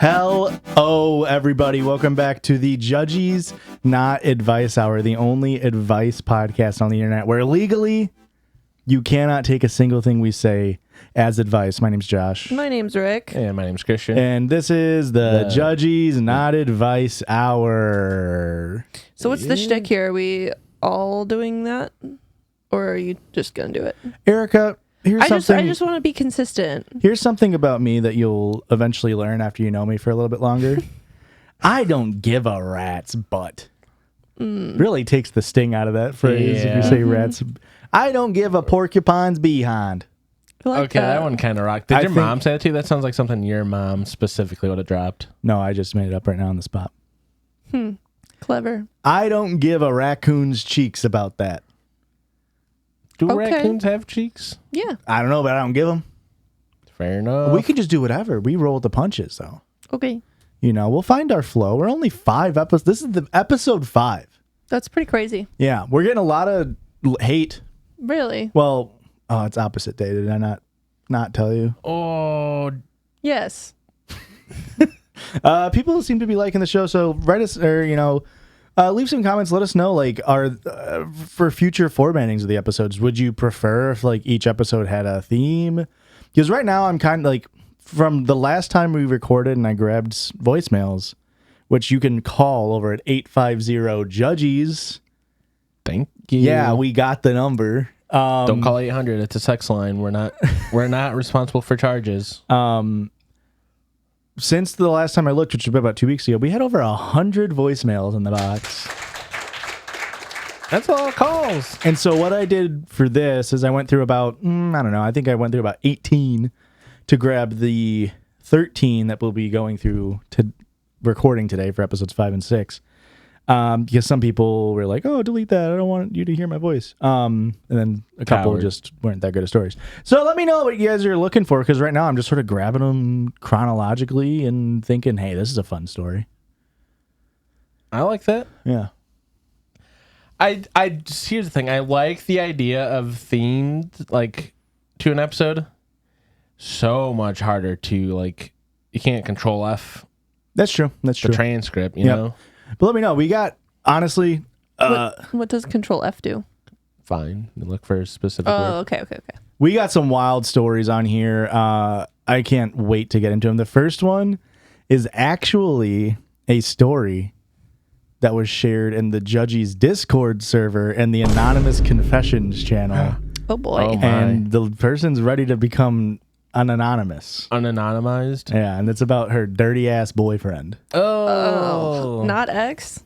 Hello, everybody. Welcome back to the Judgies, Not Advice Hour, the only advice podcast on the internet where legally you cannot take a single thing we say as advice. My name's Josh. My name's Rick. And my name's Christian. And this is the Judgies, Not Advice Hour. So what's the shtick here? Are we all doing that? Or are you just going to do it? Erica, here's something. I just want to be consistent. Here's something about me that you'll eventually learn after you know me for a little bit longer. I don't give a rat's butt. Really takes the sting out of that phrase if you say rats. I don't give a porcupine's behind. Like that one kind of rocked. Did your mom say that too? That sounds like something your mom specifically would have dropped. No, I just made it up right now on the spot. Clever. I don't give a raccoon's cheeks about that. Do raccoons have cheeks? Yeah. I don't know, but I don't give them. Fair enough. We can just do whatever. We roll with the punches, though. Okay. You know, we'll find our flow. We're only 5 episodes. This is the episode 5. That's pretty crazy. Yeah, we're getting a lot of hate. Really? Well, it's opposite day. Did I not tell you? Oh, Yes. People seem to be liking the show, so write us, or leave some comments. Let us know, like, for future formattings of the episodes, would you prefer if like each episode had a theme? Because right now I'm kind of like, from the last time we recorded and I grabbed voicemails, which you can call over at 850-Judgies. thank you. Yeah, we got the number. Don't call 800. It's a sex line. We're not responsible for charges. Since the last time I looked, which was about 2 weeks ago, we had over 100 voicemails in the box. That's a lot of calls. And so what I did for this is I went through about, I think I went through about 18 to grab the 13 that we'll be going through to recording today for episodes 5 and 6. Because some people were like, oh, delete that. I don't want you to hear my voice. And then a couple just weren't that good of stories. So let me know what you guys are looking for, because right now I'm just sort of grabbing them chronologically and thinking, hey, this is a fun story. I like that. Yeah. I just, here's the thing. I like the idea of themed, like, to an episode. So much harder to, like, you can't control F. That's true. That's true. The transcript, you know? But let me know. We got, honestly... what does Control F do? Fine. You look for a specific word. Oh, okay. We got some wild stories on here. I can't wait to get into them. The first one is actually a story that was shared in the Judgies Discord server and the Anonymous Confessions channel. Oh, boy. Oh, my. And the person's ready to become anonymous. Unanonymized? Yeah, and it's about her dirty-ass boyfriend. Oh. Not X?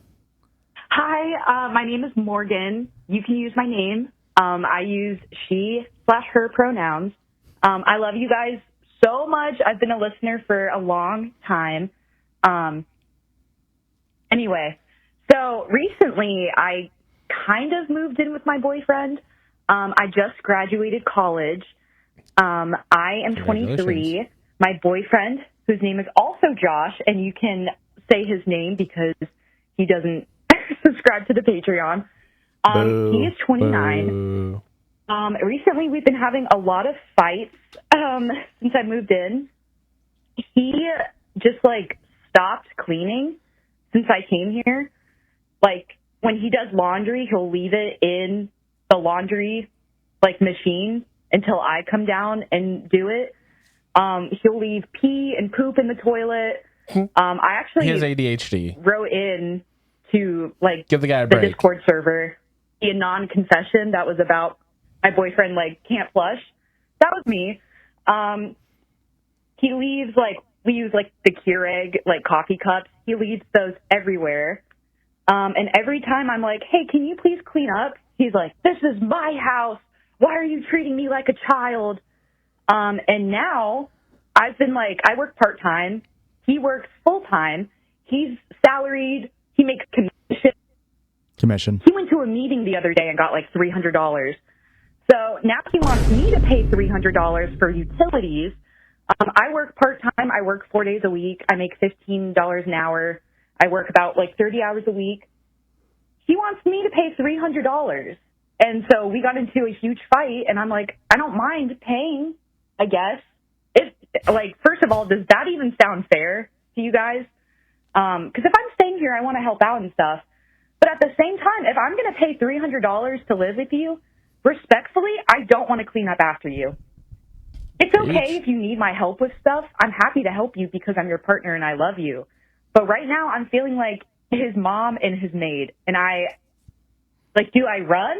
Hi, my name is Morgan. You can use my name. I use she/her pronouns. I love you guys so much. I've been a listener for a long time. Anyway, so recently I kind of moved in with my boyfriend. I just graduated college. I am 23. My boyfriend, whose name is also Josh, and you can say his name because he doesn't subscribe to the Patreon. He is 29. Boo. Recently, we've been having a lot of fights since I moved in. He just, like, stopped cleaning since I came here. Like, when he does laundry, he'll leave it in the laundry, like, machine until I come down and do it. He'll leave pee and poop in the toilet. I actually He has ADHD. wrote in to, like, Give the guy a the break. Discord server, a non-confession that was about my boyfriend, like, can't flush. That was me. He leaves, like, we use, like, the Keurig, like, coffee cups. He leaves those everywhere. And every time I'm like, hey, can you please clean up? He's like, this is my house. Why are you treating me like a child? And now I've been like, I work part-time. He works full-time. He's salaried. He makes commission. He went to a meeting the other day and got like $300. So now he wants me to pay $300 for utilities. I work part-time. I work 4 days a week. I make $15 an hour. I work about like 30 hours a week. He wants me to pay $300. And so we got into a huge fight, and I'm like, I don't mind paying, I guess. Like, first of all, does that even sound fair? to you guys. Because if I'm staying here, I want to help out and stuff. But at the same time, if I'm going to pay $300 to live with you, respectfully, I don't want to clean up after you. It's okay if you need my help with stuff. I'm happy to help you because I'm your partner and I love you. But right now, I'm feeling like his mom and his maid. And do I run?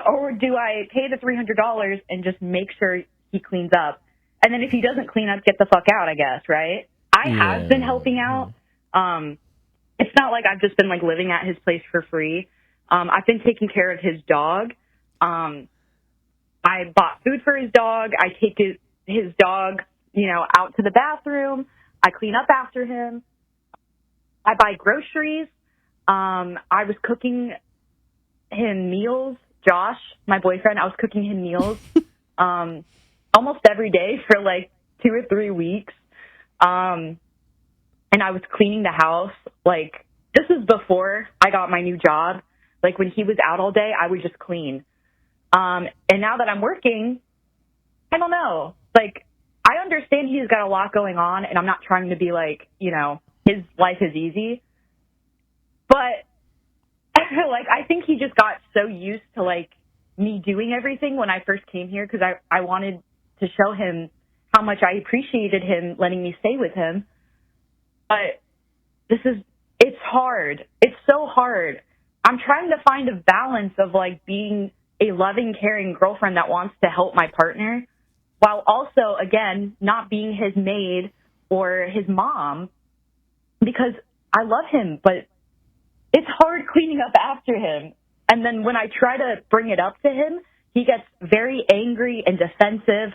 Or do I pay the $300 and just make sure he cleans up? And then if he doesn't clean up, get the fuck out, I guess, right? I have been helping out. It's not like I've just been like living at his place for free. I've been taking care of his dog. I bought food for his dog. I take his dog, out to the bathroom. I clean up after him. I buy groceries. I was cooking him meals. Josh, my boyfriend, I was cooking him meals almost every day for like 2 or 3 weeks. And I was cleaning the house. Like, this is before I got my new job. Like, when he was out all day, I would just clean. And now that I'm working, I don't know. Like, I understand he's got a lot going on, and I'm not trying to be like, his life is easy. But, like, I think he just got so used to, like, me doing everything when I first came here because I wanted to show him how much I appreciated him letting me stay with him. But it's hard. It's so hard. I'm trying to find a balance of, like, being a loving, caring girlfriend that wants to help my partner while also, again, not being his maid or his mom because I love him, but it's hard cleaning up after him. And then when I try to bring it up to him, he gets very angry and defensive.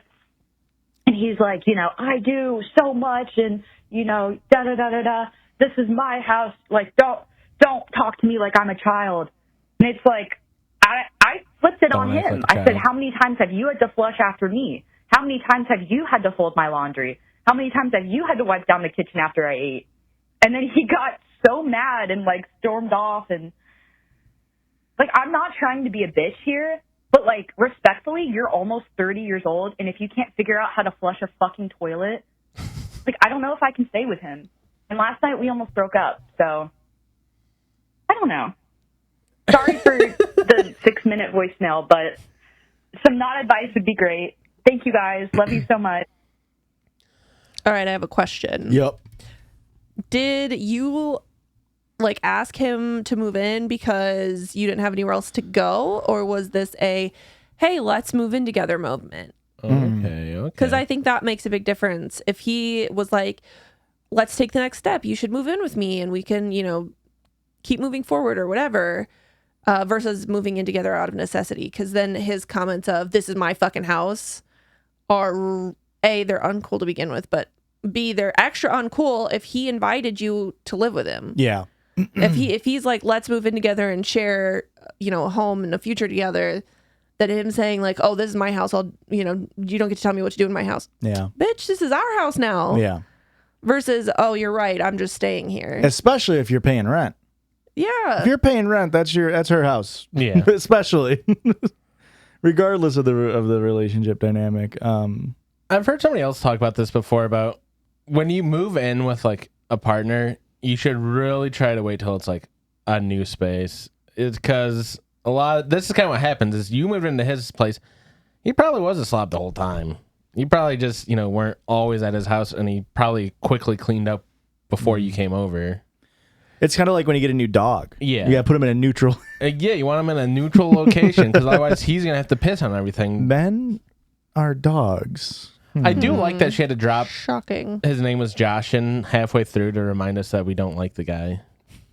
And he's like, I do so much and, da-da-da-da-da. This is my house. Like, don't talk to me like I'm a child. And it's like, I flipped it on him. Like I said, how many times have you had to flush after me? How many times have you had to fold my laundry? How many times have you had to wipe down the kitchen after I ate? And then he got so mad and, like, stormed off. And, like, I'm not trying to be a bitch here, but, like, respectfully, you're almost 30 years old, and if you can't figure out how to flush a fucking toilet, like, I don't know if I can stay with him. And last night we almost broke up, so I don't know. Sorry for the 6-minute voicemail, but some not advice would be great. Thank you, guys. Love you so much. All right, I have a question. Yep. Did you like ask him to move in because you didn't have anywhere else to go, or was this a hey, let's move in together moment? Okay. Because I think that makes a big difference. If he was like, let's take the next step, you should move in with me and we can, keep moving forward or whatever, versus moving in together out of necessity. Because then his comments of this is my fucking house are A, they're uncool to begin with, but B, they're extra uncool if he invited you to live with him. Yeah. if he's like, let's move in together and share, a home and a future together, that him saying like, oh, this is my house, you don't get to tell me what to do in my house. Yeah. Bitch, this is our house now. Yeah. Versus, oh, you're right, I'm just staying here. Especially if you're paying rent. Yeah. If you're paying rent, that's her house. Yeah. Especially. Regardless of the relationship dynamic. I've heard somebody else talk about this before about when you move in with like a partner, you should really try to wait till it's like a new space. It's because this is kind of what happens is you moved into his place. He probably was a slob the whole time. You probably just, weren't always at his house, and he probably quickly cleaned up before you came over. It's kind of like when you get a new dog. Yeah. You got to put him in a neutral. Yeah, you want him in a neutral location because otherwise he's going to have to piss on everything. Men are dogs. I do like that she had to drop. Shocking. His name was Josh in halfway through to remind us that we don't like the guy.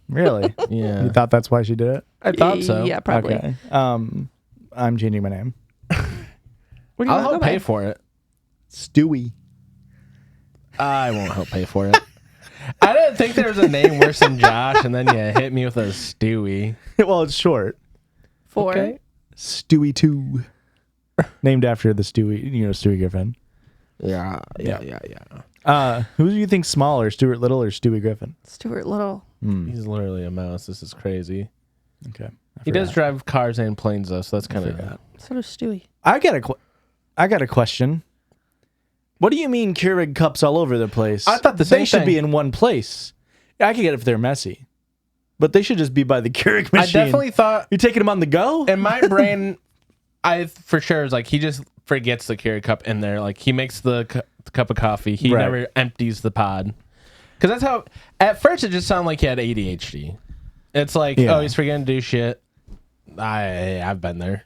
Really? Yeah. You thought that's why she did it? I thought so. Yeah, probably. Okay. I'm changing my name. I'll help pay for it. Stewie. I won't help pay for it. I didn't think there was a name worse than Josh, and then you hit me with a Stewie. Well, it's short. For okay. Stewie 2. Named after the Stewie, Stewie Griffin. Yeah. Who do you think smaller, Stuart Little or Stewie Griffin? Stuart Little. He's literally a mouse. This is crazy. Okay. He does drive cars and planes, though, so that's kind of... So does Stewie. I got a question. What do you mean Keurig cups all over the place? I thought the they same should thing. be in one place. I could get it if they're messy, but they should just be by the Keurig machine. I definitely thought You're taking them on the go? in my brain, I for sure was like, he just forgets the Keurig cup in there. Like, he makes the cup of coffee. He Right. never empties the pod. Because that's how, at first, it just sounded like he had ADHD. It's like, Yeah. oh, he's forgetting to do shit. I've been there.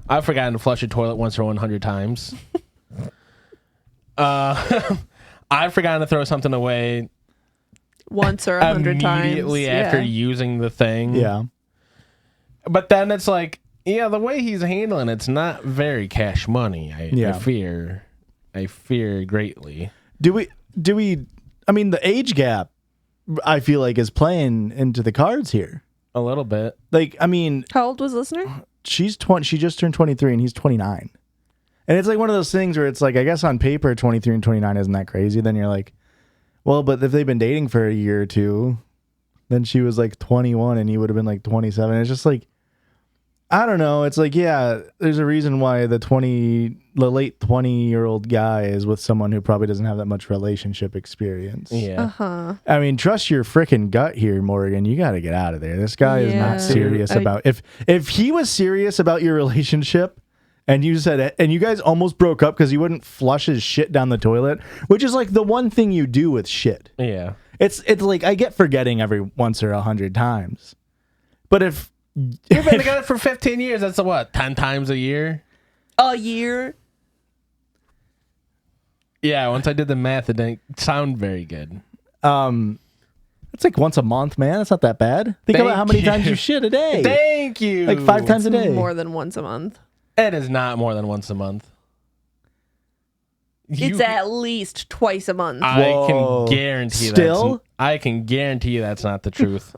I've forgotten to flush a toilet once or 100 times. I've forgotten to throw something away Once or 100 times. immediately after using the thing. Yeah. But then it's like, yeah, the way he's handling it's not very cash money. I fear greatly. Do we, I mean, the age gap, I feel like, is playing into the cards here. A little bit. Like, I mean, How old was the listener? she's 20, she just turned 23 and he's 29. And it's like one of those things where it's like, I guess on paper, 23 and 29 isn't that crazy. Then you're like, well, but if they've been dating for a year or two, then she was like 21 and he would have been like 27. It's just like, I don't know. It's like, yeah, there's a reason why the late 20-year-old guy is with someone who probably doesn't have that much relationship experience. Yeah. Uh-huh. I mean, trust your freaking gut here, Morgan. You got to get out of there. This guy is Yeah. not serious about. If he was serious about your relationship, and you said, and you guys almost broke up because he wouldn't flush his shit down the toilet, which is like the one thing you do with shit. Yeah. It's like I get forgetting every once or 100 times, but if You've been together for 15 years. That's what, 10 times a year? A year? Yeah, once I did the math, it didn't sound very good. it's like once a month, man. That's not that bad. Think about how many times you shit a day. Thank you. Like 5 times a day. More than once a month. It is not more than once a month. It's at least twice a month. I Whoa. can guarantee Still? I can guarantee that's not the truth.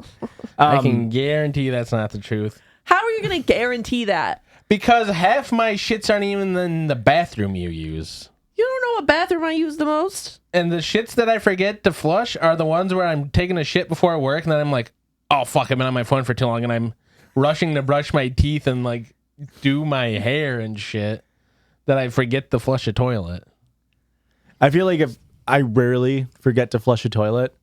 I can guarantee that's not the truth. How are you going to guarantee that? Because half my shits aren't even in the bathroom you use. You don't know what bathroom I use the most? And the shits that I forget to flush are the ones where I'm taking a shit before work and then I'm like, oh fuck, I've been on my phone for too long and I'm rushing to brush my teeth and like do my hair and shit that I forget to flush a toilet. I feel like if I rarely forget to flush a toilet,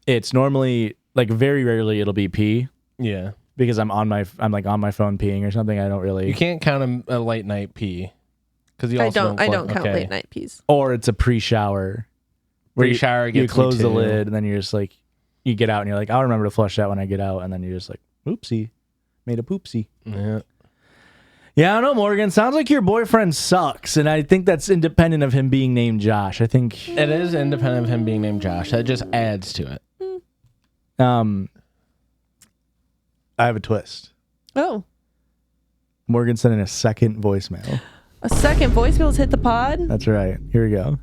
it's normally like very rarely it'll be pee Yeah. because I'm like on my phone peeing or something. I don't really. You can't count a late night pee. Because you I also don't count okay. late night peas. Or it's a pre-shower. Where Pre-shower you gets me close the too. lid and then you're just like, you get out and you're like, I'll remember to flush that when I get out, and then you're just like, oopsie, made a poopsie. Yeah. Yeah, I don't know, Morgan. Sounds like your boyfriend sucks, and I think that's independent of him being named Josh. I think It is independent of him being named Josh. That just adds to it. I have a twist. Oh. Morgan sent in a second voicemail. A second voicemail's hit the pod? That's right. Here we go.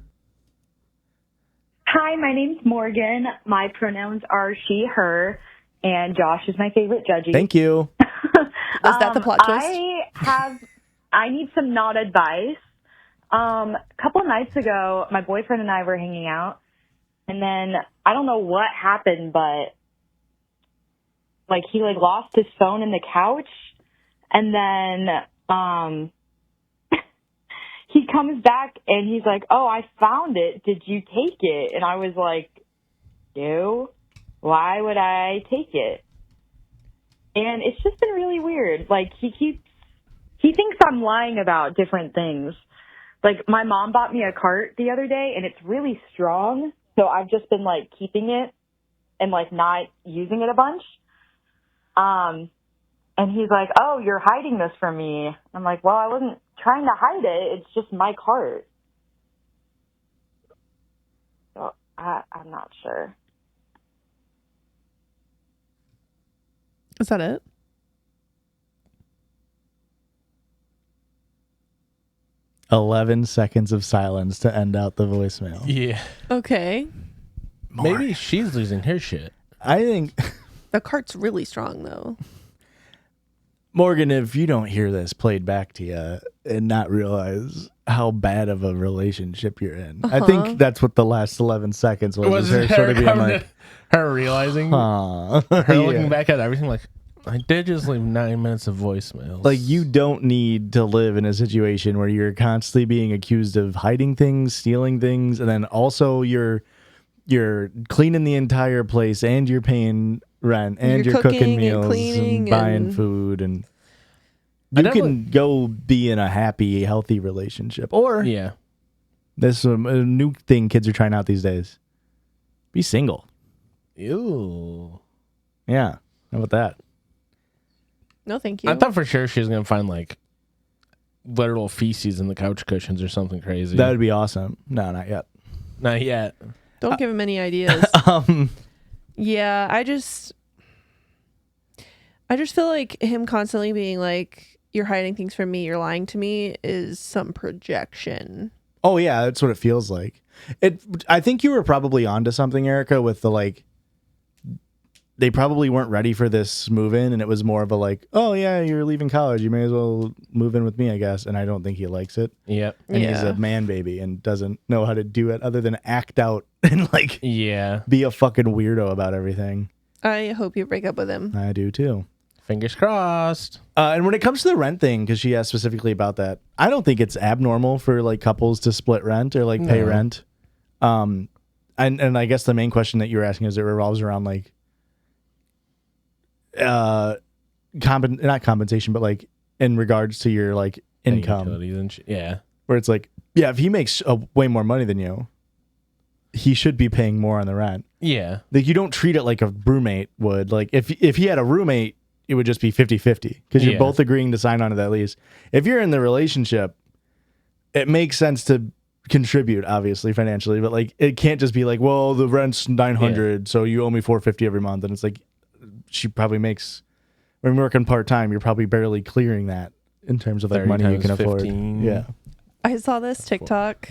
Hi, my name's Morgan. My pronouns are she, her, and Josh is my favorite judgy. Thank you. Was that the plot twist? I need some not advice. A couple of nights ago, my boyfriend and I were hanging out, and then I don't know what happened, but like he like lost his phone in the couch, and then he comes back and he's like, "Oh, I found it. Did you take it?" And I was like, "No. Why would I take it?" And it's just been really weird. Like, he thinks I'm lying about different things. Like, my mom bought me a cart the other day, and it's really strong. So I've just been, like, keeping it and, like, not using it a bunch. And he's like, "Oh, you're hiding this from me." I'm like, "Well, I wasn't trying to hide it. It's just my cart." So I'm not sure. Is that it? "11 seconds of silence to end out the voicemail." Yeah. Okay. Maybe she's losing her shit. I think, The cart's really strong, though. Morgan, if you don't hear this played back to you and not realize how bad of a relationship you're in, I think that's what the last 11 seconds was her sort of being like, her realizing, huh. her looking back at everything like, I did just leave 9 minutes of voicemails. Like, you don't need to live in a situation where you're constantly being accused of hiding things, stealing things, and then also you're cleaning the entire place, and you're paying rent, and you're cooking and meals cleaning and buying and- food, and I you definitely- can go be in a happy, healthy relationship. Or yeah. there's a new thing kids are trying out these days. Be single. Ew. Yeah. How about that? No, thank you. I thought for sure she was gonna find like literal feces in the couch cushions or something crazy. That would be awesome. No, not yet. Not yet. Don't give him any ideas. Yeah, I just feel like him constantly being like, "You're hiding things from me. You're lying to me," is some projection. Oh yeah, that's what it feels like. I think you were probably onto something, Erica, with the like. They probably weren't ready for this move in, and it was more of a like, oh yeah, you're leaving college, you may as well move in with me, I guess. And I don't think he likes it. Yep. And he's Yeah. a man baby and doesn't know how to do it other than act out and like Yeah. be a fucking weirdo about everything. I hope you break up with him. I do too. Fingers crossed. And when it comes to the rent thing, because she asked specifically about that, I don't think it's abnormal for like couples to split rent or like pay No. rent. And I guess the main question that you were asking is it revolves around like not compensation, but like in regards to your like income, Utilities and yeah. where it's like, yeah, if he makes way more money than you, he should be paying more on the rent. Yeah. Like, you don't treat it like a roommate would. Like, if he had a roommate, it would just be 50-50 because you're Yeah. both agreeing to sign on to that lease. If you're in the relationship, it makes sense to contribute, obviously, financially, but like, it can't just be like, well, the rent's $900, so you owe me $450 every month. And it's like, she probably makes, when you're working part-time, you're probably barely clearing that in terms of like 30 money you times can afford. 15. Yeah. I saw this TikTok.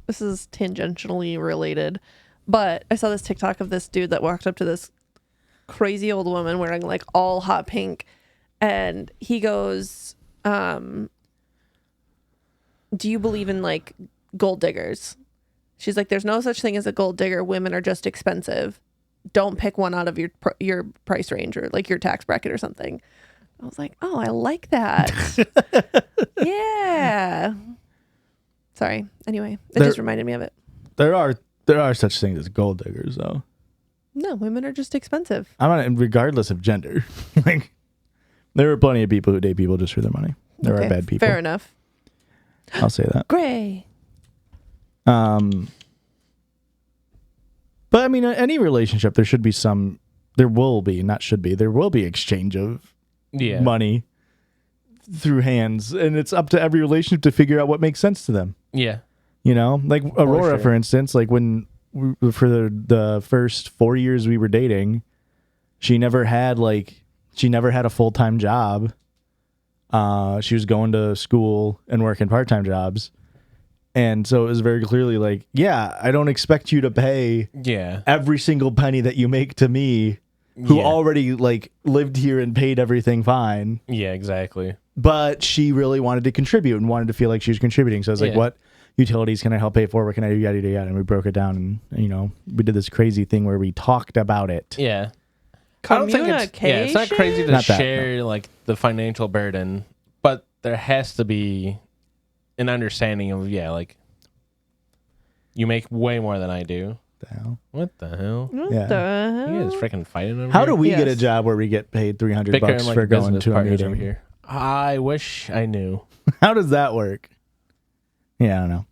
This is tangentially related, but I saw this TikTok of this dude that walked up to this crazy old woman wearing like all hot pink, and he goes, "Do you believe in like gold diggers?" She's like, "There's no such thing as a gold digger. Women are just expensive. Don't pick one out of your price range or like your tax bracket or something." I was like, "Oh, I like that." Yeah. Sorry. Anyway, it just reminded me of it. There are such things as gold diggers, though. No, women are just expensive. I'm not, regardless of gender. Like, there are plenty of people who date people just for their money. There Okay, are bad people. Fair enough. I'll say that. Gray. But I mean, any relationship, there will be exchange of Yeah. money through hands, and it's up to every relationship to figure out what makes sense to them. Yeah. You know, like Aurora, sure. for instance, like when for the first 4 years we were dating, she never had a full-time job. She was going to school and working part-time jobs. And so it was very clearly like, yeah, I don't expect you to pay Yeah. every single penny that you make to me, who Yeah. already like lived here and paid everything fine. Yeah, exactly. But she really wanted to contribute and wanted to feel like she was contributing. So I was like, Yeah. what utilities can I help pay for? What can I do? Yada, yada, yada. And we broke it down, and, you know, we did this crazy thing where we talked about it. Yeah. I don't think it's not crazy to Not that, share like the financial burden, but there has to be an understanding of like you make way more than I do. The hell? What the hell? What Yeah. the hell? You guys freaking fighting over How here? do we get a Yes. job where we get paid $300 Bickering for going business to a partners meeting? over here? I wish I knew. How does that work? Yeah, I don't know.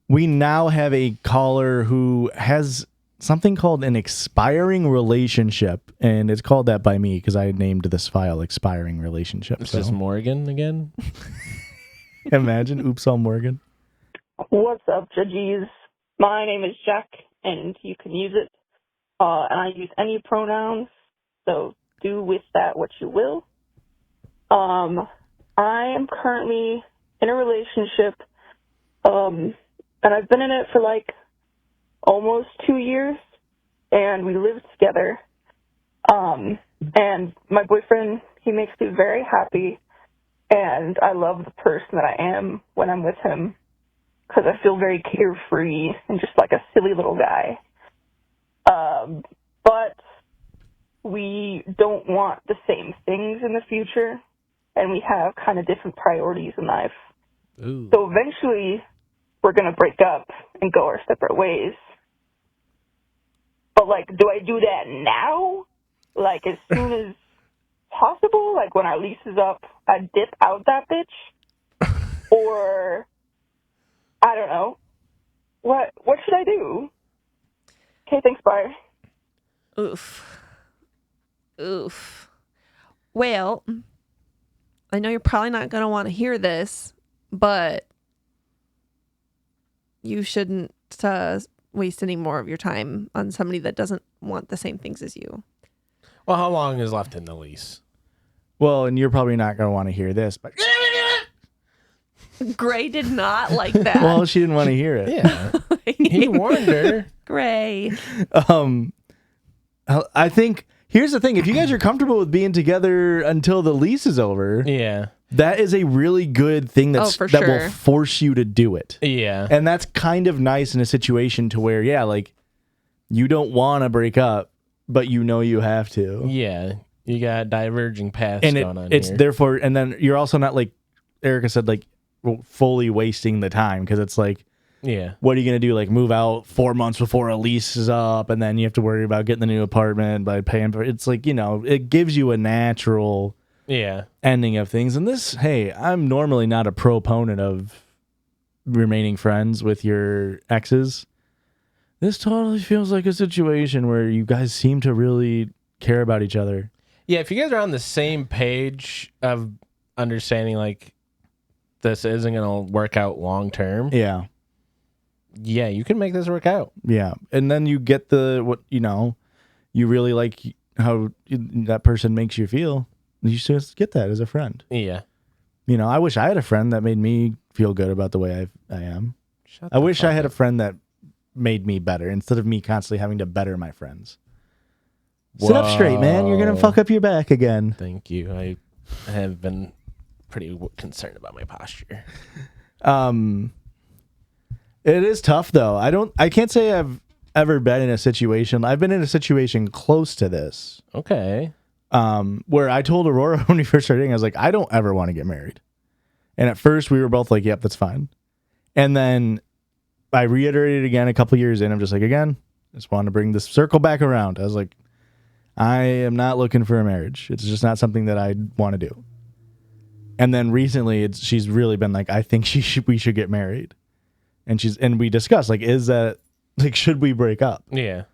We now have a caller who has something called an expiring relationship, and it's called that by me because I named this file Expiring Relationship. It's So just Morgan again. imagine, oops, all Morgan. What's up, Judgies? My name is Jack, and you can use it. And I use any pronouns, so do with that what you will. I am currently in a relationship, and I've been in it for like almost 2 years, and we live together. And my boyfriend, he makes me very happy, and I love the person that I am when I'm with him, because I feel very carefree and just like a silly little guy. But we don't want the same things in the future, and we have kind of different priorities in life. Ooh. So eventually, we're going to break up and go our separate ways. But, like, do I do that now? Like, as soon as possible? Like, when our lease is up, I dip out that bitch? Or, I don't know. What should I do? Okay, thanks, bye. Oof. Well, I know you're probably not going to want to hear this, but you shouldn't waste any more of your time on somebody that doesn't want the same things as you. Well, how long is left in the lease? Well, and you're probably not going to want to hear this, but Gray did not like that. well, she didn't want to hear it. Yeah. He warned her. Gray. I think here's the thing: if you guys are comfortable with being together until the lease is over, Yeah. that is a really good thing that for will sure. force you to do it. Yeah. And that's kind of nice in a situation to where, yeah, like you don't want to break up, but you know you have to. Yeah. You got diverging paths And going on it's here. therefore, and then you're also not, like Erica said, like fully wasting the time, because it's like, Yeah. what are you going to do? Like move out 4 months before a lease is up, and then you have to worry about getting the new apartment by paying for it's like, you know, it gives you a natural Yeah. ending of things. And this, hey, I'm normally not a proponent of remaining friends with your exes. This totally feels like a situation where you guys seem to really care about each other. Yeah, if you guys are on the same page of understanding, like, this isn't going to work out long term, Yeah. yeah, you can make this work out. Yeah. And then you get what, you know, you really like how that person makes you feel. You should just get that as a friend. Yeah. You know, I wish I had a friend that made me feel good about the way I am. Shut I the wish fuck I had a up. friend that made me better instead of me constantly having to better my friends. Sit up straight, man. You're going to Whoa. fuck up your back again. Thank you. I have been pretty concerned about my posture. It is tough though. I can't say I've ever been in a situation. I've been in a situation close to this. Okay. Where I told Aurora when we first started dating, I was like, I don't ever want to get married. And at first we were both like, yep, that's fine. And then I reiterated again a couple years in. I'm just like, again, just want to bring this circle back around. I was like, I am not looking for a marriage. It's just not something that I want to do. And then recently she's really been like, I think we should get married. And we discussed, like, is that, like, should we break up? Yeah.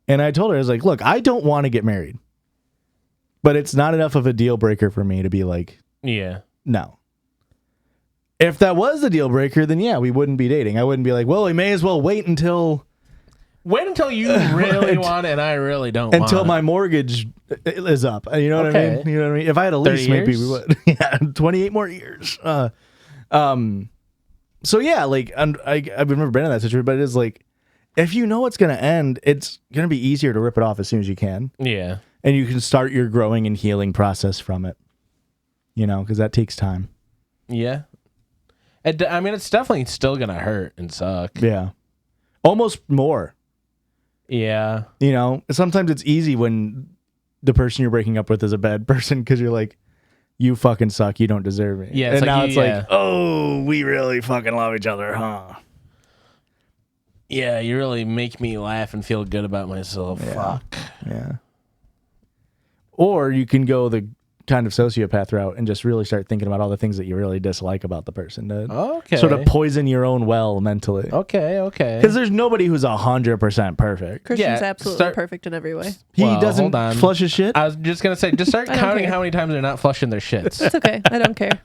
And I told her, I was like, look, I don't want to get married, but it's not enough of a deal breaker for me to be like, Yeah. no. If that was the deal breaker, then yeah, we wouldn't be dating. I wouldn't be like, well, we may as well wait until you really want it and I really don't want until it. my mortgage is up. You know what I Okay. mean? You know what I mean? If I had a lease, 30 maybe years? we would. Yeah, 28 more years. So yeah, like I've never been in that situation, but it is like, if you know it's going to end, it's going to be easier to rip it off as soon as you can. Yeah. And you can start your growing and healing process from it, you know, because that takes time. Yeah. I mean, it's definitely still going to hurt and suck. Yeah. Almost more. Yeah. You know, sometimes it's easy when the person you're breaking up with is a bad person because you're like, you fucking suck. You don't deserve me. Yeah, And it's now like it's yeah. like, oh, we really fucking love each other, huh? Yeah, you really make me laugh and feel good about myself. Yeah. Fuck. Yeah. Or you can go the kind of sociopath route and just really start thinking about all the things that you really dislike about the person to Okay. sort of poison your own well mentally. Okay. Okay. Because there's nobody who's 100% perfect. Christian's Yeah, absolutely perfect in every way. He Well, doesn't hold on. flush his shit. I was just going to say, just start I don't counting care. how many times they're not flushing their shits. It's okay. I don't care.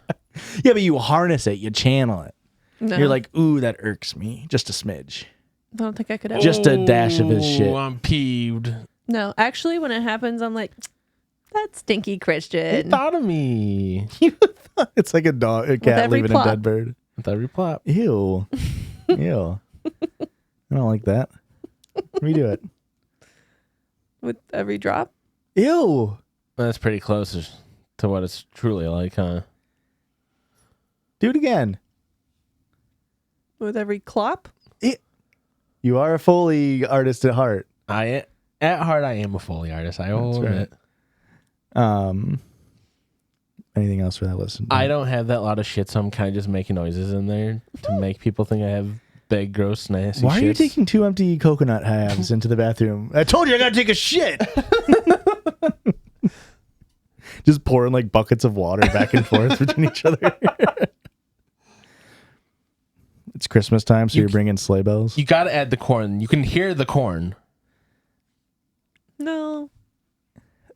Yeah, but you harness it, you channel it. No. You're like, ooh, that irks me. Just a smidge. I don't think I could ever. Just a dash of his shit. Ooh, I'm peeved. No, actually, when it happens, I'm like, that stinky Who Christian. thought of me? It's like a dog, a cat every leaving plop. a dead bird. With every plop. Ew. Ew. I don't like that. Redo it. With every drop. Ew. That's pretty close to what it's truly like, huh? Do it again. With every clop. You are a Foley artist at heart. I At heart, I am a Foley artist. I will That's admit. Anything else for that listen? I don't have that lot of shit, so I'm kind of just making noises in there to make people think I have big, gross, nasty Why are you shits. taking 2 empty coconut halves into the bathroom? I told you I gotta take a shit. Just pouring like buckets of water back and forth between each other. It's Christmas time, so you're bringing sleigh bells. You got to add the corn. You can hear the corn. No.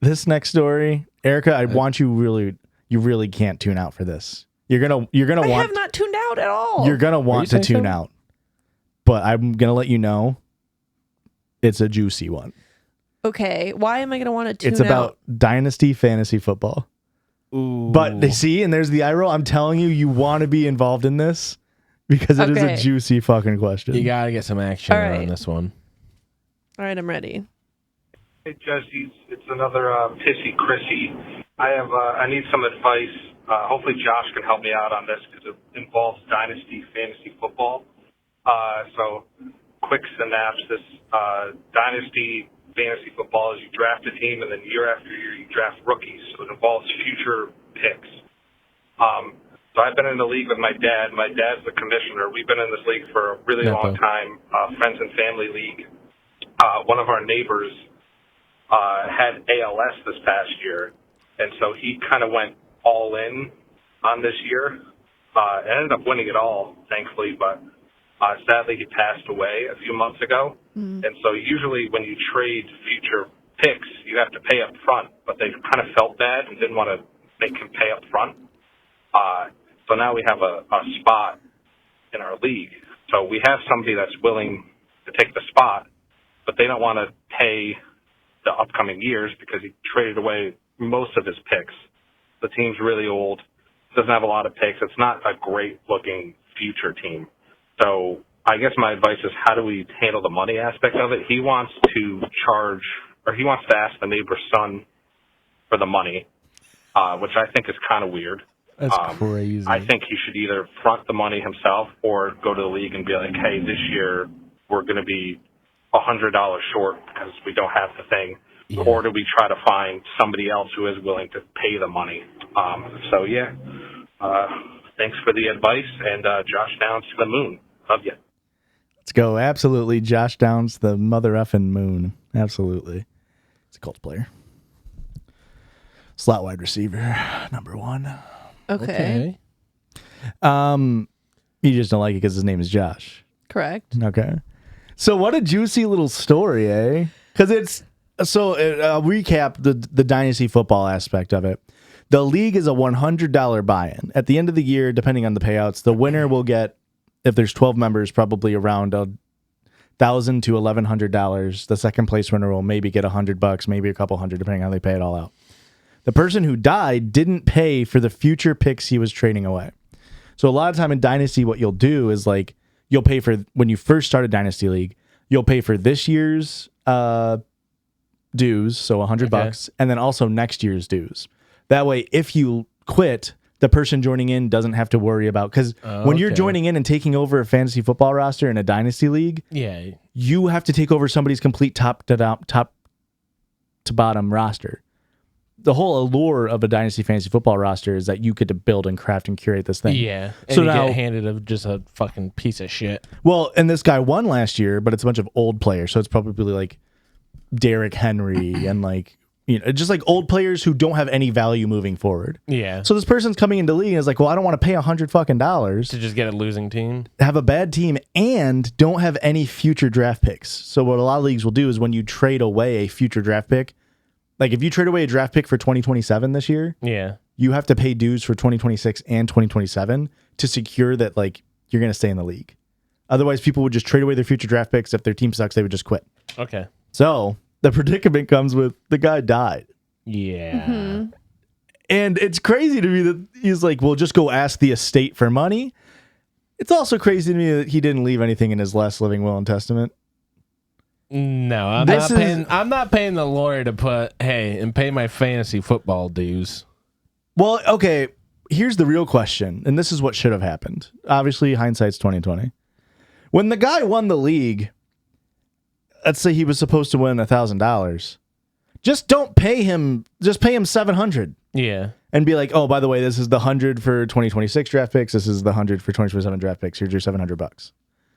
This next story, Erica, I want you really can't tune out for this. You're gonna I want. have not tuned out at all. You're gonna want to saying tune something? out, but I'm gonna let you know. It's a juicy one. Okay. Why am I going to want to tune out? It's about Dynasty Fantasy Football. Ooh. But they see, and there's the eye roll. I'm telling you, you want to be involved in this because it is Okay. a juicy fucking question. You got to get some action All right. on this one. All right, I'm ready. Hey, Judgies, it's another pissy Chrissy. I need some advice. Hopefully Josh can help me out on this because it involves Dynasty Fantasy Football. So, quick synopsis. Dynasty Fantasy Football is you draft a team, and then year after year you draft rookies. So it involves future picks. So I've been in the league with my dad. My dad's the commissioner. We've been in this league for a really long time, friends and family league. One of our neighbors had ALS this past year, and so he kind of went all in on this year. Ended up winning it all, thankfully, but sadly he passed away a few months ago. And so usually when you trade future picks, you have to pay up front, but they kind of felt bad and didn't want to make him pay up front. So now we have a spot in our league. So we have somebody that's willing to take the spot, but they don't want to pay the upcoming years because he traded away most of his picks. The team's really old, doesn't have a lot of picks. It's not a great looking future team. So I guess my advice is, how do we handle the money aspect of it? He wants to he wants to ask the neighbor's son for the money, which I think is kind of weird. That's crazy. I think he should either front the money himself or go to the league and be like, hey, this year we're going to be $100 short because we don't have the thing. Yeah. Or do we try to find somebody else who is willing to pay the money? Thanks for the advice, and Josh Downs to the moon. Love you. Let's go. Absolutely. Josh Downs, the mother effing moon. Absolutely. He's a Colts player. Slot wide receiver, number 1. Okay. You just don't like it because his name is Josh. Correct. Okay. So what a juicy little story, eh? Because it's I'll recap the dynasty football aspect of it. The league is a $100 buy-in. At the end of the year, depending on the payouts, the winner will get, if there's 12 members, probably around $1,000 to $1,100. The second place winner will maybe get $100, maybe a couple hundred, depending on how they pay it all out. The person who died didn't pay for the future picks he was trading away. So a lot of time in Dynasty, what you'll do is like, you'll pay for, when you first start a Dynasty League, you'll pay for this year's dues, so $100, and then also next year's dues. That way, if you quit, the person joining in doesn't have to worry about, because when you're joining in and taking over a fantasy football roster in a Dynasty League, you have to take over somebody's complete top to bottom roster. The whole allure of a Dynasty fantasy football roster is that you get to build and craft and curate this thing. Yeah. And so you now, get handed just a fucking piece of shit. Well, and this guy won last year, but it's a bunch of old players. So it's probably like Derrick Henry and like, you know, just like old players who don't have any value moving forward. Yeah. So this person's coming into the league and is like, well, I don't want to pay $100 to just get a losing team, have a bad team, and don't have any future draft picks. So what a lot of leagues will do is when you trade away a future draft pick, like if you trade away a draft pick for 2027 this year, you have to pay dues for 2026 and 2027 to secure that like you're going to stay in the league. Otherwise, people would just trade away their future draft picks. If their team sucks, they would just quit. Okay. So the predicament comes with the guy died. Yeah. Mm-hmm. And it's crazy to me that he's like, well, just go ask the estate for money. It's also crazy to me that he didn't leave anything in his last living will and testament. No, I'm not paying the lawyer to pay my fantasy football dues. Well, okay, here's the real question, and this is what should have happened. Obviously, hindsight's 2020. When the guy won the league, let's say he was supposed to win $1,000. Just don't pay him. Just pay him $700. Yeah. And be like, oh, by the way, this is the 100 for 2026 draft picks. This is the 100 for 2027 draft picks. Here's your $700.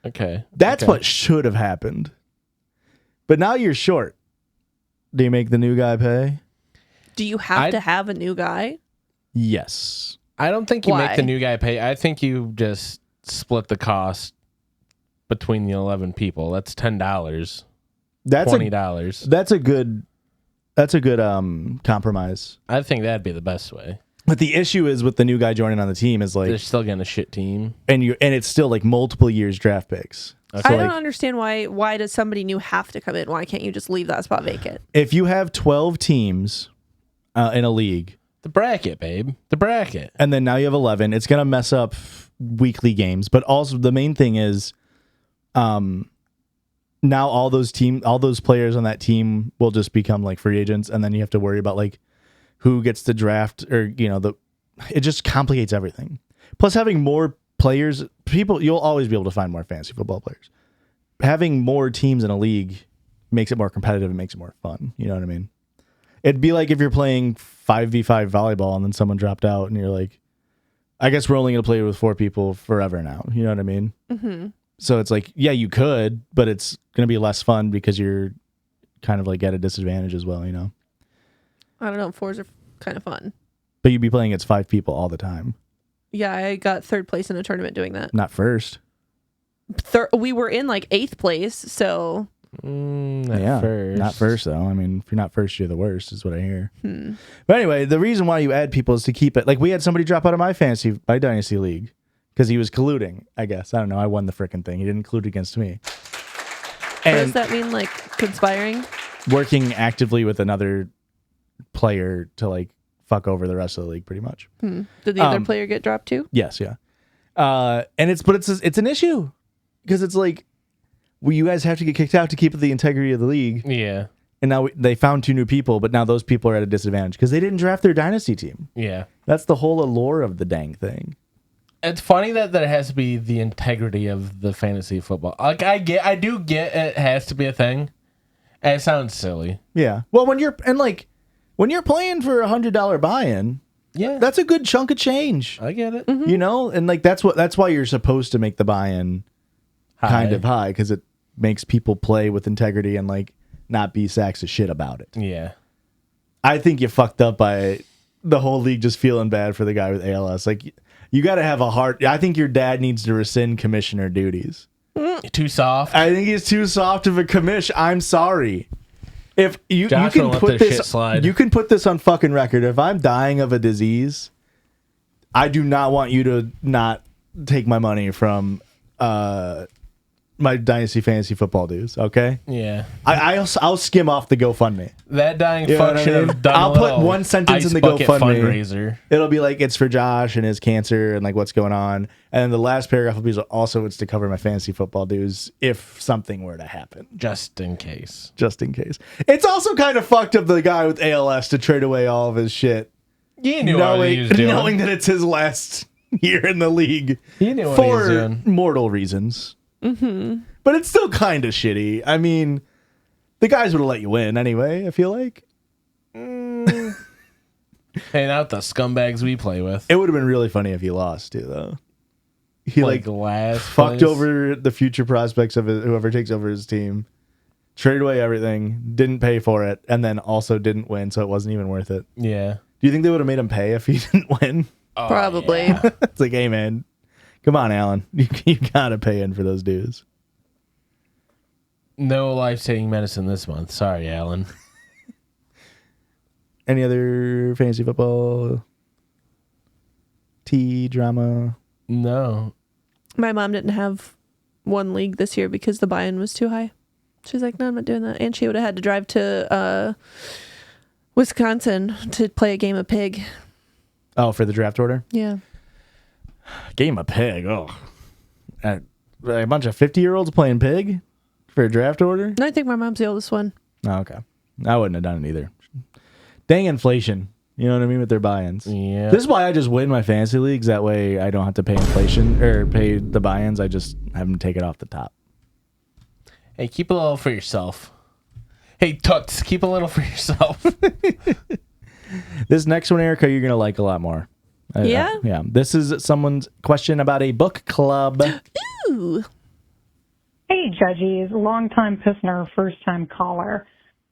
Okay. That's what should have happened. But now you're short. Do you make the new guy pay? Do you have to have a new guy? Yes. I don't think you Why? make the new guy pay. I think you just split the cost between the 11 people. That's $10. That's $20. That's a good compromise. I think that'd be the best way. But the issue is with the new guy joining on the team is like They're still getting a shit team. and it's still like multiple years draft picks. I don't understand why does somebody new have to come in? Why can't you just leave that spot vacant? If you have 12 teams in a league, The bracket, babe. The bracket. and then now you have 11, it's going to mess up weekly games. But also the main thing is now all those players on that team will just become like free agents, and then you have to worry about like who gets to draft, or it just complicates everything. Plus having more players, you'll always be able to find more fantasy football players. Having more teams in a league makes it more competitive and makes it more fun. You know what I mean? It'd be like if you're playing 5v5 volleyball and then someone dropped out and you're like, I guess we're only going to play with 4 people forever now. You know what I mean? Mm-hmm. So it's like, yeah, you could, but it's going to be less fun because you're kind of like at a disadvantage as well, I don't know. 4s are kind of fun. But you'd be playing against 5 people all the time. Yeah, I got 3rd place in a tournament doing that. Not first. We were in like 8th place, so Not first though. I mean, if you're not first, you're the worst, is what I hear. But anyway, the reason why you add people is to keep it. Like we had somebody drop out of my dynasty league because he was colluding. I guess I don't know. I won the frickin' thing. He didn't collude against me. What does that mean? Like conspiring? Working actively with another player to like fuck over the rest of the league, pretty much. Did the other player get dropped too? Yes, yeah. And it's an issue because it's like, well, you guys have to get kicked out to keep the integrity of the league. Yeah. And now they found 2 new people, but now those people are at a disadvantage because they didn't draft their dynasty team. Yeah. That's the whole allure of the dang thing. It's funny that there has to be the integrity of the fantasy football. Like I do get it has to be a thing. And it sounds silly. Yeah. Well, when you're playing for $100 buy-in, Yeah. that's a good chunk of change. I get it. And like that's why you're supposed to make the buy-in kind of high, because it makes people play with integrity and like not be sacks of shit about it. Yeah. I think you fucked up by the whole league just feeling bad for the guy with ALS. Like you got to have a heart. I think your dad needs to rescind commissioner duties. Too soft. I think he's too soft of a commish. I'm sorry. If you Josh can won't put let this this, shit slide. you can put this on fucking record. If I'm dying of a disease, I do not want you to not take my money from my Dynasty Fantasy Football dues, okay? Yeah. I'll skim off the GoFundMe. That dying You know fuck what I should mean? have done I'll a put little one sentence in the ice bucket GoFundMe. fundraiser. It'll be like, it's for Josh and his cancer and like what's going on. And then the last paragraph will be also it's to cover my fantasy football dues if something were to happen. Just in case. Just in case. It's also kind of fucked up the guy with ALS to trade away all of his shit. He knew what he was doing. Knowing that it's his last year in the league. He knew what he was for doing. mortal reasons. Mm-hmm. But it's still kind of shitty. I mean, the guys would have let you win anyway, I feel like. Hey, not the scumbags we play with. It would have been really funny if he lost too, though. He like last fucked place. over the future prospects of whoever takes over his team, traded away everything, didn't pay for it, and then also didn't win, so it wasn't even worth it. Yeah. Do you think they would have made him pay if he didn't win? Probably. Yeah. It's like, hey man, come on, Alan, you gotta pay in for those dues. No life-saving medicine this month. Sorry, Alan. Any other fantasy football drama? No. My mom didn't have one league this year because the buy-in was too high. She's like, no, I'm not doing that. And she would have had to drive to Wisconsin to play a game of pig. Oh, for the draft order? Yeah. Game of pig. Oh, a bunch of 50-year-olds playing pig for a draft order? And I think my mom's the oldest one. Oh, okay. I wouldn't have done it either. Dang inflation. You know what I mean? With their buy-ins. Yeah. This is why I just win my fantasy leagues. That way I don't have to pay inflation or pay the buy-ins. I just have them take it off the top. Hey, keep a little for yourself. Hey, Toots, keep a little for yourself. This next one, Erica, you're going to like a lot more. Yeah? Yeah. This is someone's question about a book club. Ooh. Hey, Judgies, long-time listener, first-time caller.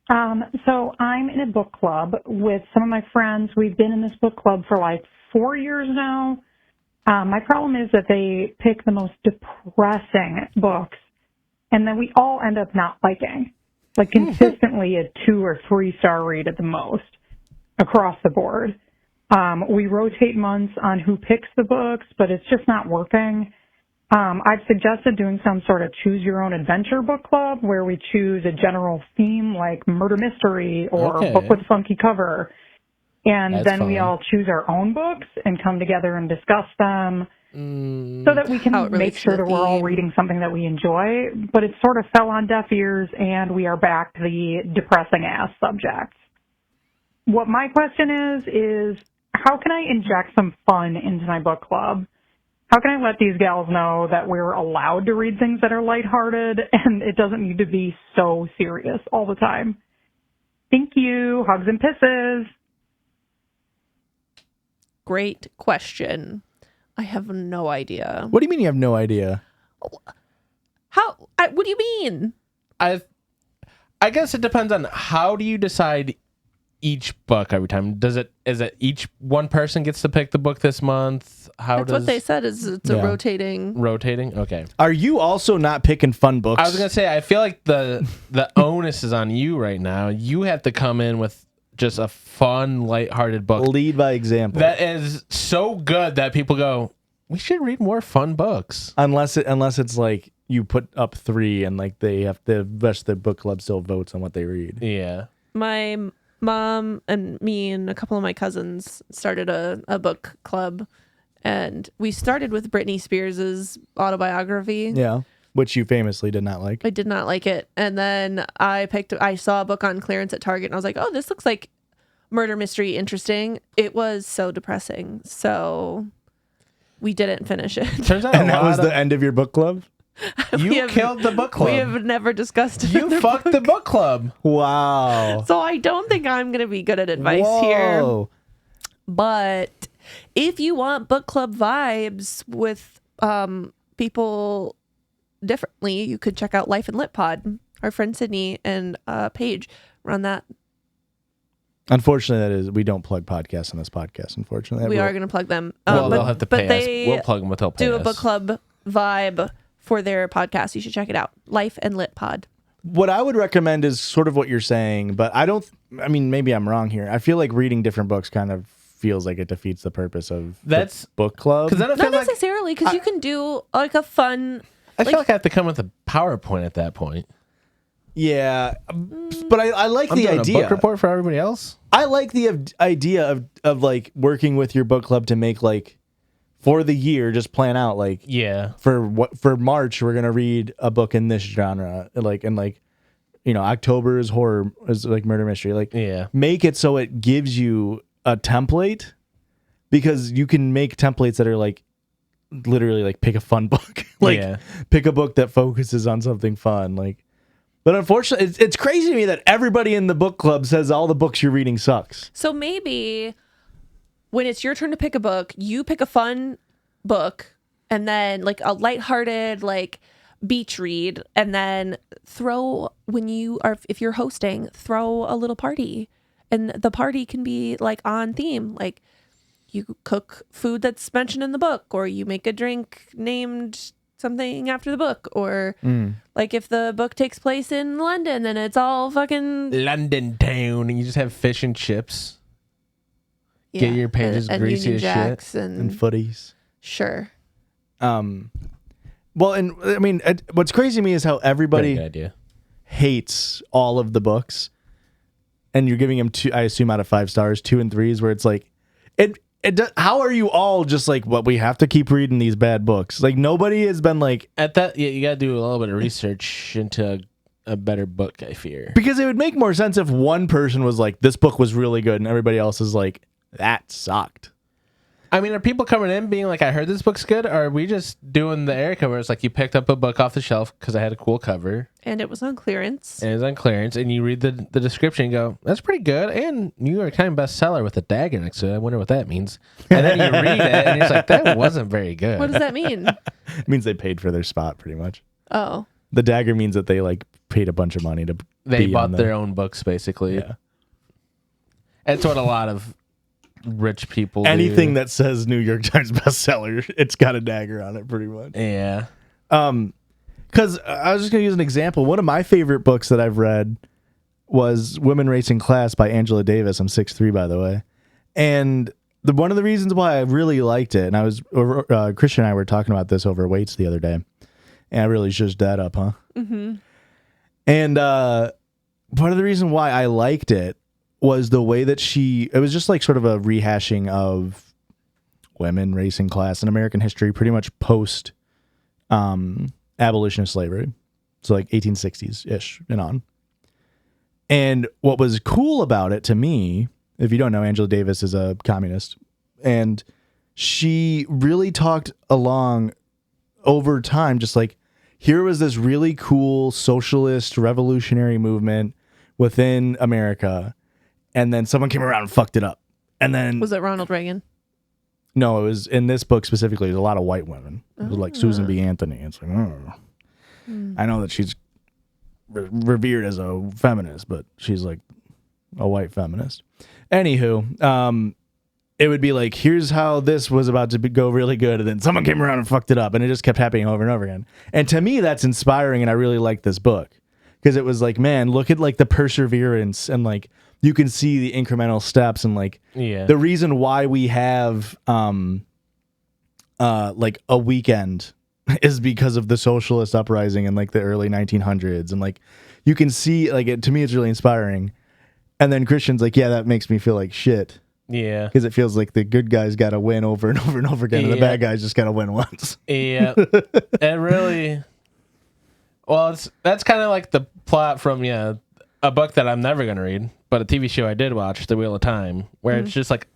So I'm in a book club with some of my friends. We've been in this book club for like 4 years now. My problem is that they pick the most depressing books, and then we all end up not liking, like consistently a 2 or 3 star read at the most across the board. We rotate months on who picks the books, but it's just not working. I've suggested doing some sort of choose your own adventure book club where we choose a general theme like murder mystery or Okay. book with a funky cover. And That's then we fun. all choose our own books and come together and discuss them so that we How can it relates make sure to the that we're all theme. reading something that we enjoy. But it sort of fell on deaf ears and we are back to the depressing ass subjects. What my question is how can I inject some fun into my book club? How can I let these gals know that we're allowed to read things that are lighthearted and it doesn't need to be so serious all the time? Thank you. Hugs and pisses. Great question. I have no idea. What do you mean you have no idea? What do you mean? I guess it depends on how do you decide each book every time. Is it each one person gets to pick the book this month? That's what they said is it's a Yeah. rotating. Okay. Are you also not picking fun books? I was gonna say I feel like the onus is on you right now. You have to come in with just a fun, lighthearted book Lead by example. that is so good that people go, we should read more fun books. unless it's like you put up 3 and like they have the rest of the book club still votes on what they read. Yeah. My mom and me and a couple of my cousins started a book club, and we started with Britney Spears's autobiography. Yeah. Which you famously did not like. I did not like it. And then I saw a book on clearance at Target and I was like, oh, this looks like murder mystery interesting. It was so depressing. So we didn't finish it. Turns out And that was the end of your book club? you killed the book club. We have never discussed it. You fucked the book club. Wow. So I don't think I'm going to be good at advice here. Whoa. But if you want book club vibes with people differently, you could check out Life and Lit Pod. Our friend Sydney and Paige run that. Unfortunately, we don't plug podcasts on this podcast, unfortunately. We are going to plug them. Well, they'll have to pay they us. We'll plug them, but they'll pay do a us. book club vibe for their podcast. You should check it out. Life and Lit Pod. What I would recommend is sort of what you're saying, but I mean, maybe I'm wrong here. I feel like reading different books kind of feels like it defeats the purpose of That's- the book club. Because then I feel Not like necessarily, because you can do like a fun. I feel like I have to come with a PowerPoint at that point. Yeah, but I like I'm the doing idea. a book report for everybody else. I like the idea of like working with your book club to make like for the year, just plan out like Yeah. for March we're gonna read a book in this genre, like and like October is horror, is like murder mystery, like Yeah. make it so it gives you a template, because you can make templates that are like literally like pick a fun book, like Yeah. pick a book that focuses on something fun, like. But unfortunately, it's crazy to me that everybody in the book club says all the books you're reading sucks. So maybe when it's your turn to pick a book, you pick a fun book and then like a lighthearted like beach read, and then if you're hosting, throw a little party, and the party can be like on theme, like you cook food that's mentioned in the book, or you make a drink named something after the book, or like if the book takes place in London, then it's all fucking London town, and you just have fish and chips. Get your pages and greasy Union as shit. Jacks And and footies. sure. Well, and I mean, what's crazy to me is how Pretty everybody good idea. hates all of the books, and you're giving them two, I assume, out of 5 stars, 2 and 3s, where it's like, how are you all just like, well, we have to keep reading these bad books? Like nobody has been like, At that, you got to do a little bit of research into a better book, I fear. because it would make more sense if one person was like, this book was really good, and everybody else is like, that sucked. I mean, are people coming in being like, I heard this book's good? Or are we just doing the Erica where it's like you picked up a book off the shelf because I had a cool cover And it was on clearance. and it's on clearance, and you read the description and go, that's pretty good. And New York Times bestseller with a dagger next to it. I wonder what that means. And then you read it and it's like, that wasn't very good. What does that mean? It means they paid for their spot pretty much. Oh. The dagger means that they like paid a bunch of money to. They be bought on their own books, basically. Yeah. That's what a lot of rich people do. Anything that says New York Times bestseller, it's got a dagger on it, pretty much. Yeah. Because I was just going to use an example. One of my favorite books that I've read was Women Racing Class by Angela Davis. I'm 6'3", by the way. And one of the reasons why I really liked it, and I was Christian and I were talking about this over weights the other day, and I really zhuzhed that up, huh? Mm-hmm. And part of the reason why I liked it was the way that it was just like sort of a rehashing of women racing class in American history, pretty much post abolition of slavery. So like 1860s-ish and on. And what was cool about it to me, if you don't know, Angela Davis is a communist, and she really talked along over time, just like, here was this really cool socialist revolutionary movement within America, and then someone came around and fucked it up. And then Was it Ronald Reagan? no, it was in this book specifically. There's a lot of white women. It was like Susan B. Anthony. It's like, I know that she's revered as a feminist, but she's like a white feminist. Anywho, it would be like, here's how this was about to go really good, and then someone came around and fucked it up, and it just kept happening over and over again. And to me, that's inspiring, and I really like this book because it was like, man, look at like the perseverance, and like you can see the incremental steps, and like the reason why we have like a weekend is because of the socialist uprising in like the early 1900s, and like you can see like to me it's really inspiring. And then Christian's like, yeah, that makes me feel like shit. Yeah. Because it feels like the good guys got to win over and over and over again, and the bad guys just got to win once. Yeah. It really... Well, that's kind of like the plot from, a book that I'm never going to read, but a TV show I did watch, The Wheel of Time, where it's just like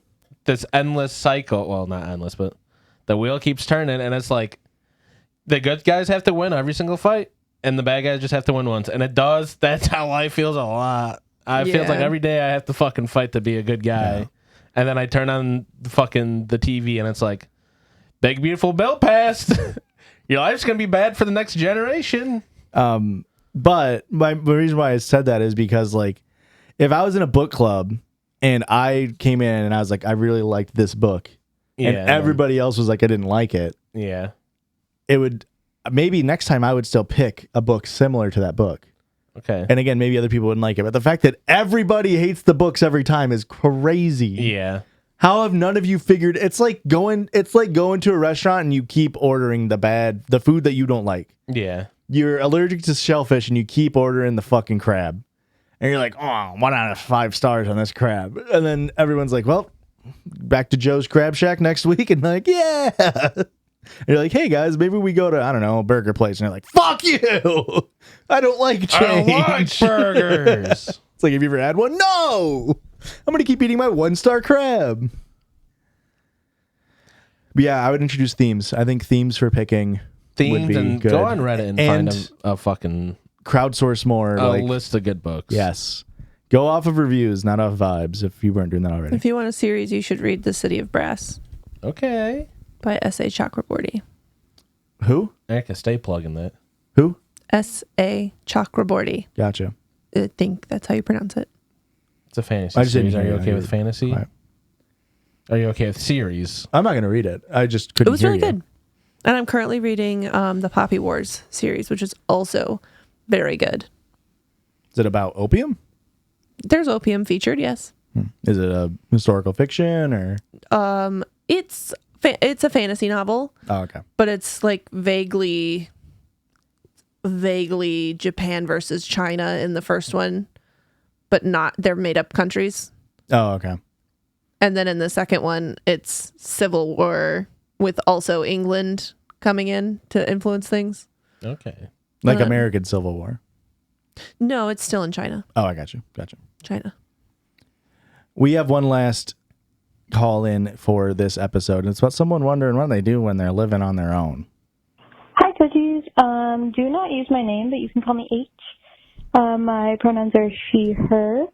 this endless cycle. Well, not endless, but the wheel keeps turning, and it's like the good guys have to win every single fight, and the bad guys just have to win once. And it does. That's how life feels a lot. I feel like every day I have to fucking fight to be a good guy. Yeah. And then I turn on the TV and it's like, big beautiful bill passed. Your life's going to be bad for the next generation. But the reason why I said that is because like, if I was in a book club and I came in and I was like, I really liked this book, and everybody else was like, I didn't like it. Yeah. It would, maybe next time I would still pick a book similar to that book. Okay. And again, maybe other people wouldn't like it, but the fact that everybody hates the books every time is crazy. Yeah. How have none of you figured? It's like going to a restaurant and you keep ordering the food that you don't like. Yeah. You're allergic to shellfish and you keep ordering the fucking crab. And you're like, oh, 1 out of 5 stars on this crab. And then everyone's like, well, back to Joe's Crab Shack next week. And like, yeah. And you're like, hey guys, maybe we go to, I don't know, a burger place. And you're like, fuck you. I don't like change. I don't like burgers. It's like, have you ever had one? No. I'm going to keep eating my 1-star crab. But yeah, I would introduce themes. I think themes for picking would be and good. Go on Reddit and find a fucking crowdsource more. List of good books. Yes. Go off of reviews, not off vibes, if you weren't doing that already. If you want a series, you should read The City of Brass. Okay. By S.A. Chakraborty. Who? Erica, stay plugging that. Who? S.A. Chakraborty. Gotcha. I think that's how you pronounce it. It's a fantasy series. Are you okay with fantasy? Right. Are you okay with series? I'm not going to read it. I just couldn't. It was really good. And I'm currently reading the Poppy Wars series, which is also very good. Is it about opium? There's opium featured, yes. Is it a historical fiction or? It's a fantasy novel. Oh, okay. But it's like vaguely Japan versus China in the first one, but not, they're made up countries. Oh, okay. And then in the second one, it's civil war with also England coming in to influence things. Okay. Like American Civil War. No, it's still in China. Oh, I got you. Gotcha. China. We have one last call in for this episode. It's about someone wondering what they do when they're living on their own. Hi, Judgies. Do not use my name, but you can call me H. My pronouns are she, her.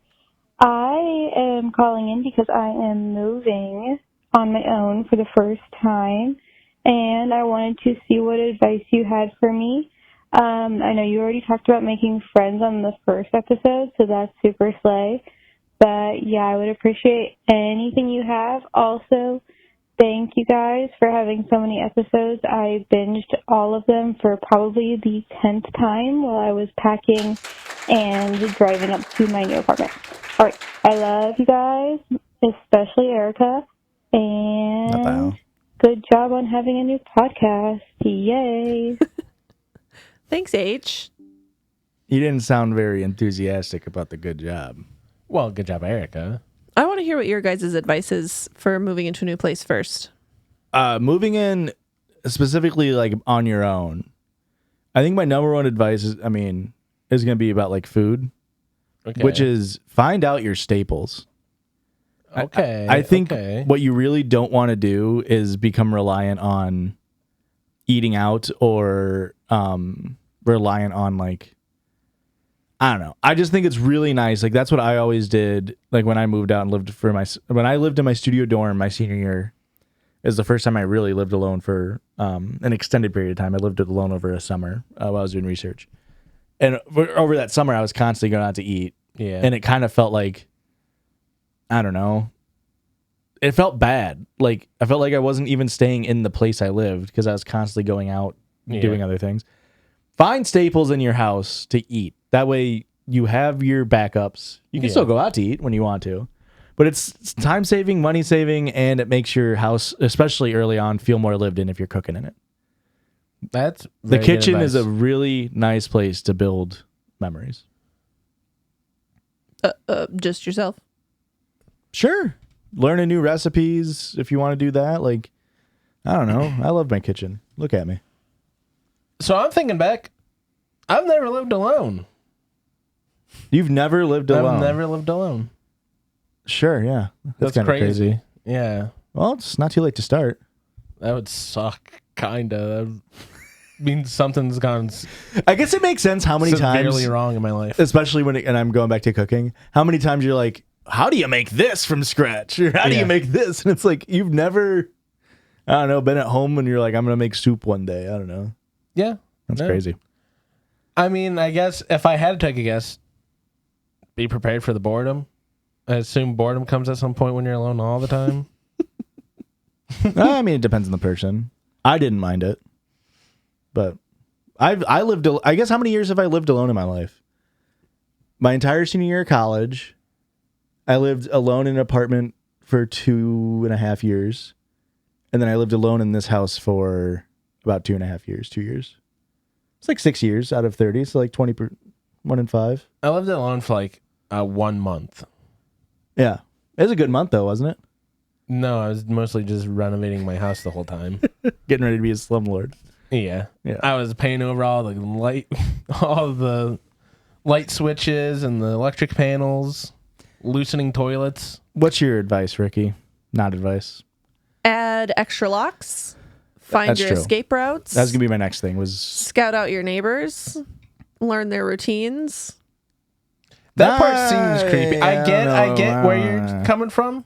I am calling in because I am moving on my own for the first time, and I wanted to see what advice you had for me. I know you already talked about making friends on the first episode, so that's super slay. But yeah, I would appreciate anything you have. Also, thank you guys for having so many episodes. I binged all of them for probably the 10th time while I was packing and driving up to my new apartment. All right, I love you guys, especially Erica, and good job on having a new podcast. Yay! Thanks, H. You didn't sound very enthusiastic about the good job. Well, good job, Erica. I want to hear what your guys' advice is for moving into a new place first. Moving in specifically like on your own. I think my number one advice is going to be about like food, which is find out your staples. Okay. I think what you really don't want to do is become reliant on eating out or reliant on like, I don't know. I just think it's really nice. Like that's what I always did. Like when I moved out and when I lived in my studio dorm my senior year is the first time I really lived alone for an extended period of time. I lived alone over a summer while I was doing research. And over that summer I was constantly going out to eat. Yeah. And it kind of felt like, I don't know. It felt bad. Like I felt like I wasn't even staying in the place I lived because I was constantly going out doing other things. Find staples in your house to eat. That way you have your backups. You can still go out to eat when you want to. But it's time saving, money saving, and it makes your house, especially early on, feel more lived in if you're cooking in it. That's the kitchen is a really nice place to build memories. Just yourself? Sure. Learning new recipes if you want to do that. Like, I don't know. I love my kitchen. Look at me. So I'm thinking back. I've never lived alone. You've never lived alone? I've never lived alone. Sure, yeah. That's kind of crazy. Yeah. Well, it's not too late to start. That would suck, kind of. Means something's gone. I guess it makes sense how many times severely wrong in my life, especially and I'm going back to cooking. How many times you're like, how do you make this from scratch? Or how do you make this? And it's like you've never, I don't know, been at home and you're like, I'm gonna make soup one day. I don't know. Yeah, that's crazy. I mean, I guess if I had to take a guess, be prepared for the boredom. I assume boredom comes at some point when you're alone all the time. I mean, it depends on the person. I didn't mind it. But I lived, I guess how many years have I lived alone in my life? My entire senior year of college, I lived alone in an apartment for 2.5 years. And then I lived alone in this house for about 2.5 years, 2 years. It's like 6 years out of 30. So like 1 in 5. I lived alone for like 1 month. Yeah. It was a good month though, wasn't it? No, I was mostly just renovating my house the whole time. Getting ready to be a slumlord. Yeah. I was painting over all the light switches and the electric panels, loosening toilets. What's your advice, Ricky? Not advice. Add extra locks. Find your escape routes. That's gonna be my next thing. Was scout out your neighbors, learn their routines. That part seems creepy. I get where you're coming from.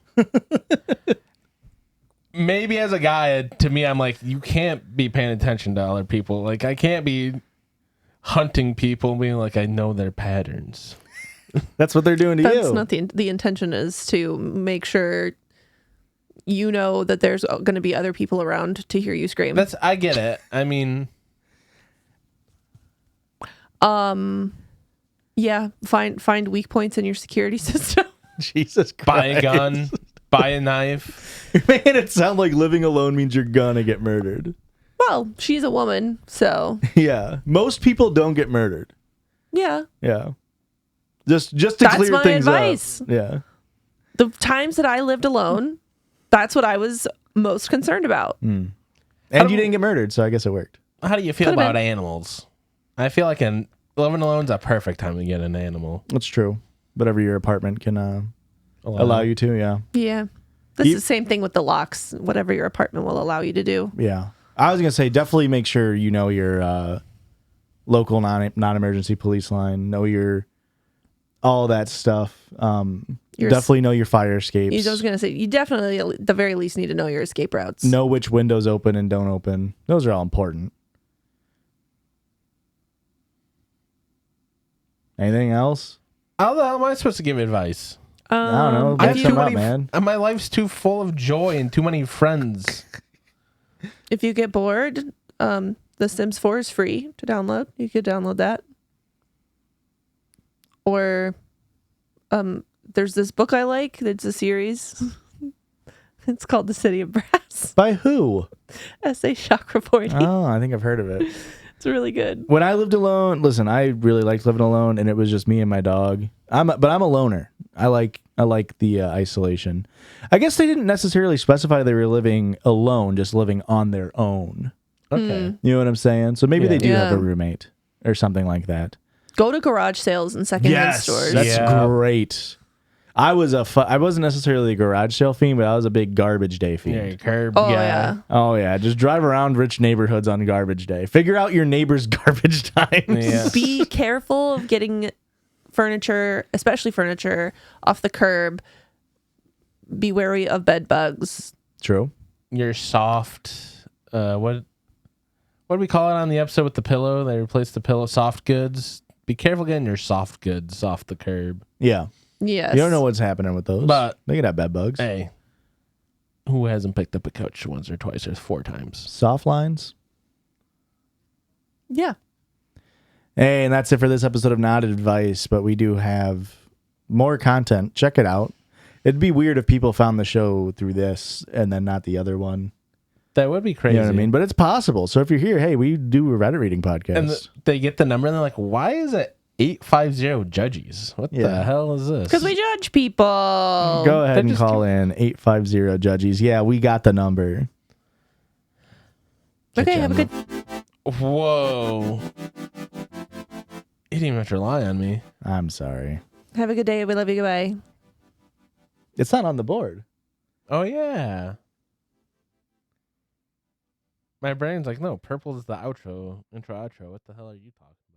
Maybe as a guy, to me, I'm like, you can't be paying attention to other people. Like, I can't be hunting people, being like, I know their patterns. That's what they're doing to you. That's not the intention. Is to make sure you know that there's going to be other people around to hear you scream. I get it. I mean, yeah. Find weak points in your security system. Jesus Christ. Buy a gun. Buy a knife. You're making it sound like living alone means you're gonna get murdered. Well, she's a woman, so yeah. Most people don't get murdered. Yeah. Yeah. Just to clear things advice. up. Yeah. The times that I lived alone, that's what I was most concerned about. And you didn't get murdered, so I guess it worked. How do you feel about animals? I feel like living alone's a perfect time to get an animal. That's true. Whatever your apartment can allow you to, yeah. Yeah. This is the same thing with the locks, whatever your apartment will allow you to do. Yeah. I was going to say, definitely make sure you know your local non-emergency police line, know your all that stuff. Definitely know your fire escapes. I was going to say, you definitely, at the very least, need to know your escape routes. Know which windows open and don't open. Those are all important. Anything else? How the hell am I supposed to give advice? I don't know. I have Make too some up, many, man. my life's too full of joy and too many friends. If you get bored, The Sims 4 is free to download. You could download that. Or there's this book I like. It's a series. It's called The City of Brass. By who? S.A. Shock Reporting. Oh, I think I've heard of it. It's really good. When I lived alone, listen, I really liked living alone, and it was just me and my dog. But I'm a loner. I like the isolation. I guess they didn't necessarily specify they were living alone, just living on their own. Okay. You know what I'm saying? So maybe they do have Yeah. a roommate or something like that. Go to garage sales and secondhand stores. That's great. I wasn't necessarily a garage sale fiend, but I was a big garbage day fiend. Yeah, your curb Oh, guy. yeah. Oh yeah, just drive around rich neighborhoods on garbage day. Figure out your neighbor's garbage times. Yeah. Be careful of getting furniture, especially furniture, off the curb. Be wary of bed bugs. True. Your soft, what do we call it on the episode with the pillow? They replaced the pillow, soft goods. Be careful getting your soft goods off the curb. Yeah. Yes. You don't know what's happening with those. But they could have bed bugs. hey, who hasn't picked up a couch once or twice or 4 times? Soft lines. Yeah. Hey, and that's it for this episode of Not Advice, but we do have more content. Check it out. It'd be weird if people found the show through this and then not the other one. That would be crazy. You know what I mean? But it's possible. So if you're here, hey, we do a Reddit reading podcast. And they get the number and they're like, why is it 850 Judgies? What the hell is this? Because we judge people. Go ahead and call in 850 Judgies. Yeah, we got the number. Okay, have a good... Whoa. You didn't even have to rely on me. I'm sorry. Have a good day. We love you. Goodbye. It's not on the board. Oh, yeah. My brain's like, no, purple is the intro, outro. What the hell are you talking